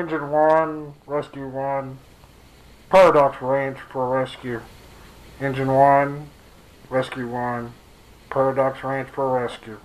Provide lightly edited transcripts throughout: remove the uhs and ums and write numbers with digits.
Engine 1, Rescue 1. Paradox Range for rescue. Engine 1, Rescue 1. Paradox Range for rescue.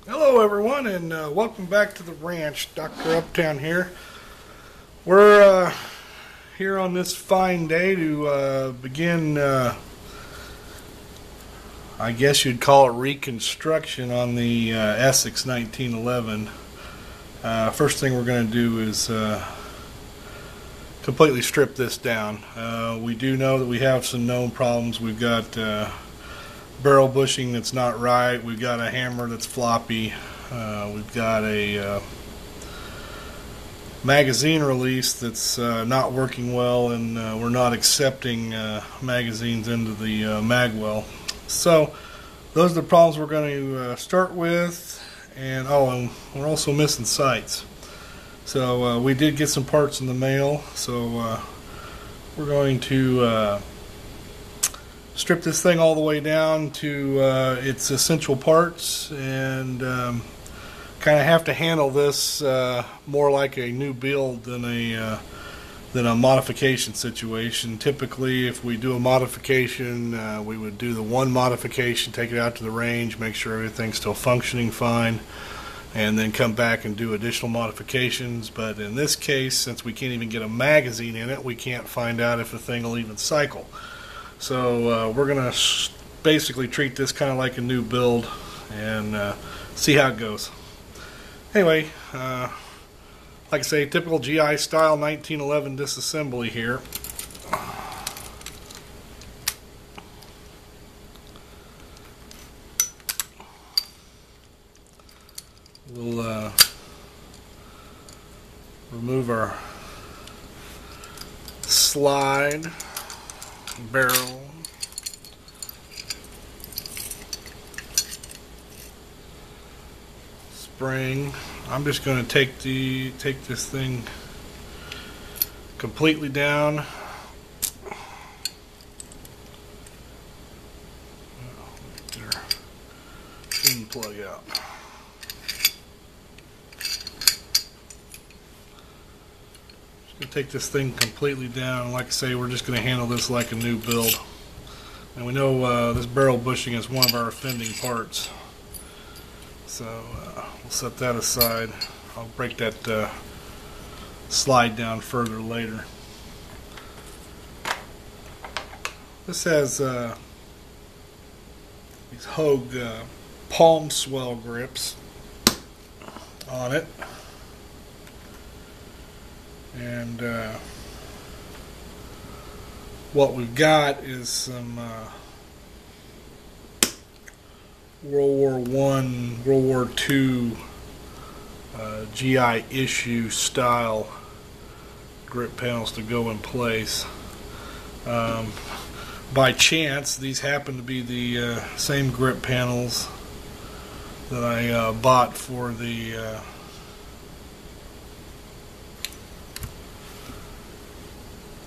Hello everyone, and welcome back to the ranch. Dr. Uptown here. We're here on this fine day to begin, I guess you'd call it reconstruction on the Essex 1911. First thing we're going to do is completely strip this down. We do know that we have some known problems. We've got barrel bushing that's not right. We've got a hammer that's floppy. We've got a magazine release that's not working well, and we're not accepting magazines into the mag well. So those are the problems we're going to start with. And we're also missing sights. So we did get some parts in the mail, so we're going to strip this thing all the way down to its essential parts, and kind of have to handle this more like a new build than a modification situation. Typically, if we do a modification, we would do the one modification, take it out to the range, make sure everything's still functioning fine, and then come back and do additional modifications. But in this case, since we can't even get a magazine in it, we can't find out if the thing will even cycle. So we're going to basically treat this kind of like a new build and see how it goes. Anyway, like I say, typical GI style 1911 disassembly here. We'll remove our slide barrel, spring. I'm just going to take this thing completely down. Get our pin plug out. Just going to take this thing completely down. Like I say, we're just going to handle this like a new build. And we know this barrel bushing is one of our offending parts. So we'll set that aside. I'll break that slide down further later. This has these Hogue palm swell grips on it. And what we've got is some World War I, World War II GI issue style grip panels to go in place. By chance, these happen to be the same grip panels that I bought for the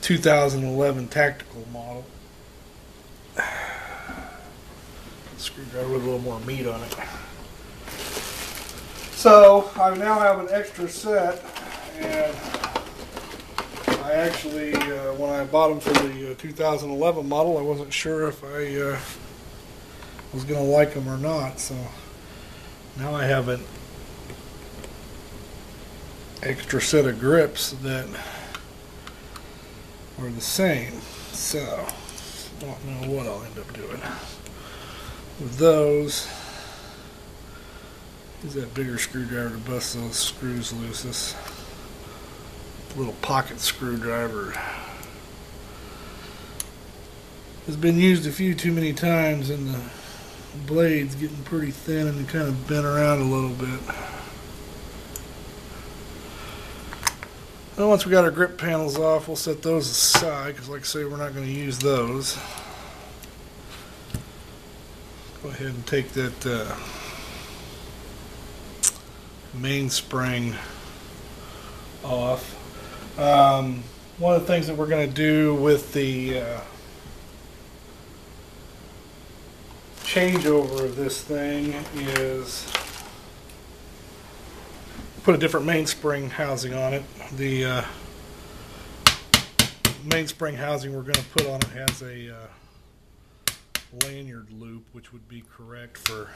(2011) tactical model. Screwdriver with a little more meat on it. So I now have an extra set, and I actually, when I bought them for the 2011 model, I wasn't sure if I was going to like them or not. So now I have an extra set of grips that are the same. So don't know what I'll end up doing with those. Use that bigger screwdriver to bust those screws loose. This little pocket screwdriver has been used a few too many times, and the blade's getting pretty thin and kind of bent around a little bit. Well, once we got our grip panels off, we'll set those aside because, like I say, we're not going to use those. Go ahead and take that mainspring off. One of the things that we're going to do with the changeover of this thing is put a different mainspring housing on it. The mainspring housing we're going to put on it has a lanyard loop, which would be correct for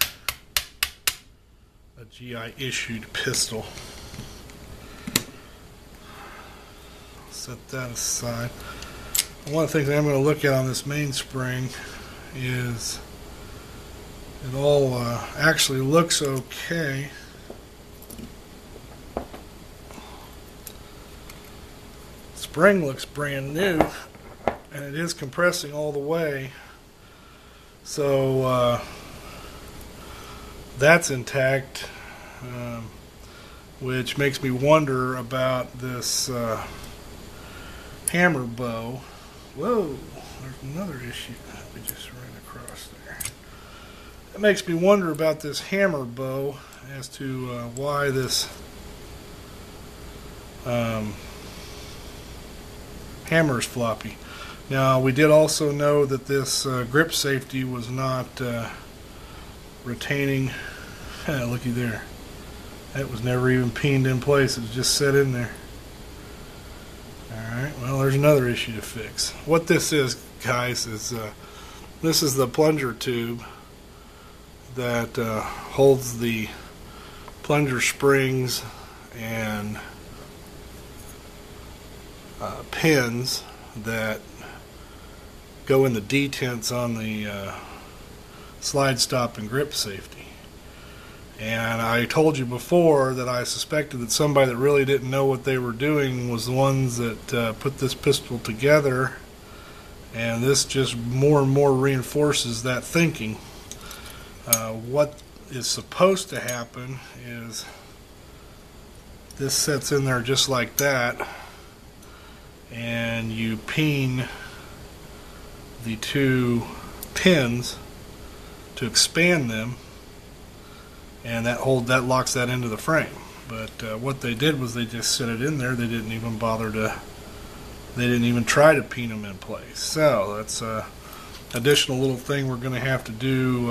a GI issued pistol. Set that aside. One of the things I'm going to look at on this mainspring is it all actually looks okay. Spring looks brand new, and it is compressing all the way, so that's intact, which makes me wonder about this hammer bow. Whoa, there's another issue that we just ran across there. It makes me wonder about this hammer bow as to why this hammer is floppy. Now, we did also know that this grip safety was not retaining. Looky there. That was never even peened in place. It was just set in there. Alright, well, there's another issue to fix. What this is, guys, is this is the plunger tube that holds the plunger springs and pins that go in the detents on the slide stop and grip safety. And I told you before that I suspected that somebody that really didn't know what they were doing was the ones that put this pistol together, and this just more and more reinforces that thinking. What is supposed to happen is this sets in there just like that, and you peen the two pins to expand them, and that locks that into the frame. But what they did was they just set it in there. They didn't even try to peen them in place. So that's a additional little thing we're going to have to do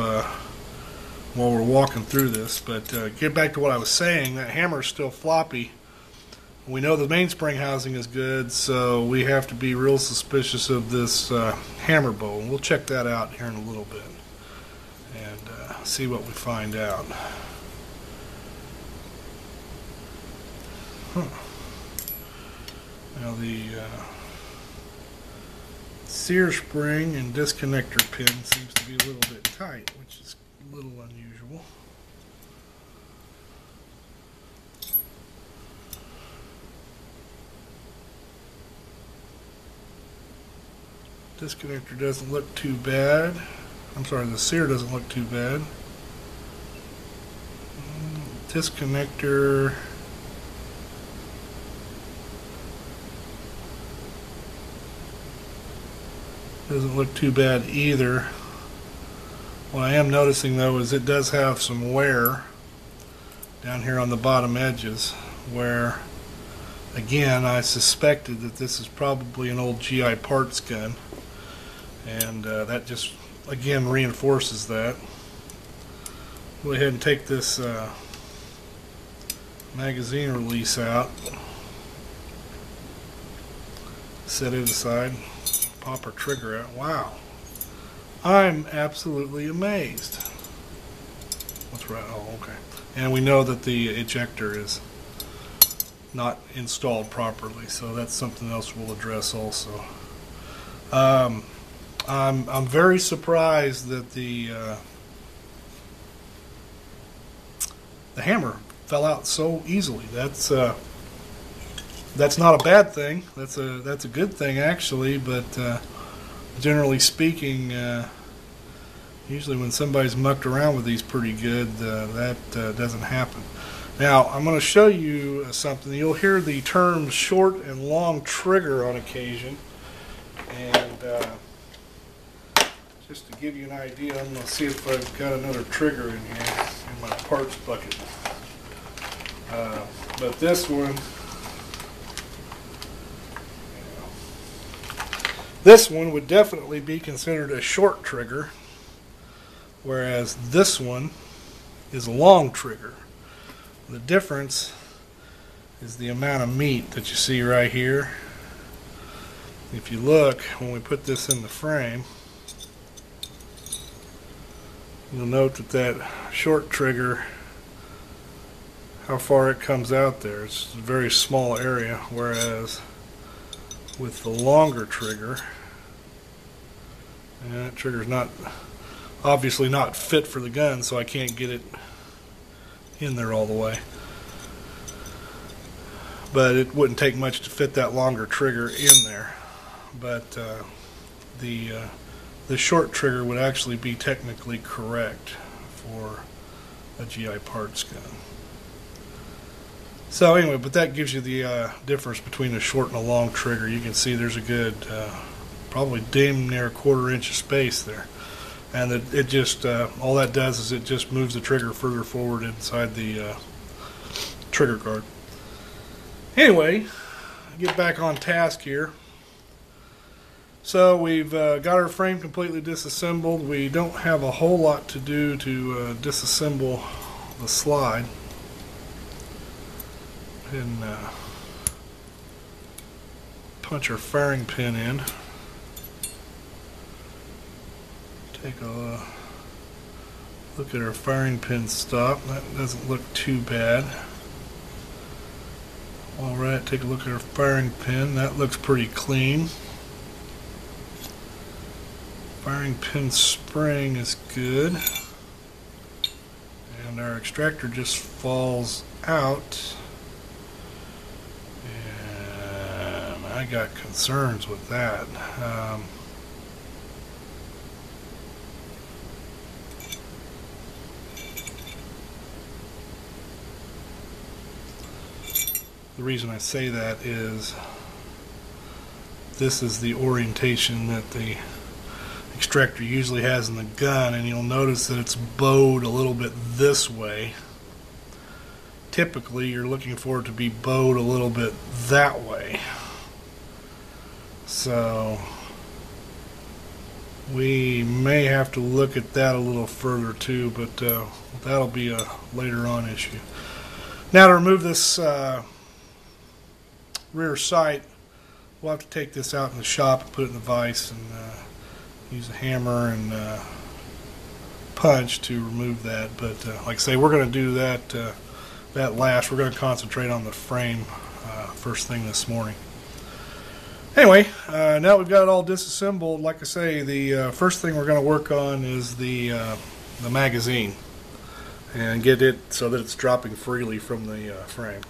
while we're walking through this. But get back to what I was saying. That hammer is still floppy. We know the mainspring housing is good, so we have to be real suspicious of this hammer bow. And we'll check that out here in a little bit and see what we find out. Now the sear spring and disconnector pin seems to be a little bit tight, which is a little unusual. Disconnector doesn't look too bad. I'm sorry, the sear doesn't look too bad. Disconnector doesn't look too bad either. What I am noticing though is it does have some wear down here on the bottom edges, where again I suspected that this is probably an old GI parts gun, and that just again reinforces that. Go ahead and take this magazine release out, set it aside, pop our trigger out. Wow, I'm absolutely amazed. What's right? Oh, okay. And we know that the ejector is not installed properly, so that's something else we'll address also. I'm very surprised that the hammer fell out so easily. That's not a bad thing. That's a good thing actually, but generally speaking, usually when somebody's mucked around with these pretty good, that doesn't happen. Now, I'm going to show you something. You'll hear the terms short and long trigger on occasion. And just to give you an idea, I'm going to see if I've got another trigger in here in my parts bucket. But this one would definitely be considered a short trigger, whereas this one is a long trigger. The difference is the amount of meat that you see right here. If you look, when we put this in the frame, you'll note that short trigger, how far it comes out there, it's a very small area, whereas with the longer trigger, and that trigger's not obviously not fit for the gun, so I can't get it in there all the way. But it wouldn't take much to fit that longer trigger in there. But the short trigger would actually be technically correct for a GI parts gun. So anyway, but that gives you the difference between a short and a long trigger. You can see there's a good, probably damn near a quarter-inch of space there. And it just, all that does is it just moves the trigger further forward inside the trigger guard. Anyway, get back on task here. So we've got our frame completely disassembled. We don't have a whole lot to do to disassemble the slide. And punch our firing pin in. Take a look at our firing pin stop. That doesn't look too bad. Alright, take a look at our firing pin. That looks pretty clean. Firing pin spring is good. And our extractor just falls out. And I got concerns with that. The reason I say that is this is the orientation that the extractor usually has in the gun, and you'll notice that it's bowed a little bit this way. Typically you're looking for it to be bowed a little bit that way. So we may have to look at that a little further too, but that'll be a later on issue. Now to remove this rear sight, we'll have to take this out in the shop and put it in the vise and use a hammer and punch to remove that. But like I say, we're going to do that last. We're going to concentrate on the frame first thing this morning. Anyway, now we've got it all disassembled. Like I say, the first thing we're going to work on is the magazine and get it so that it's dropping freely from the frame.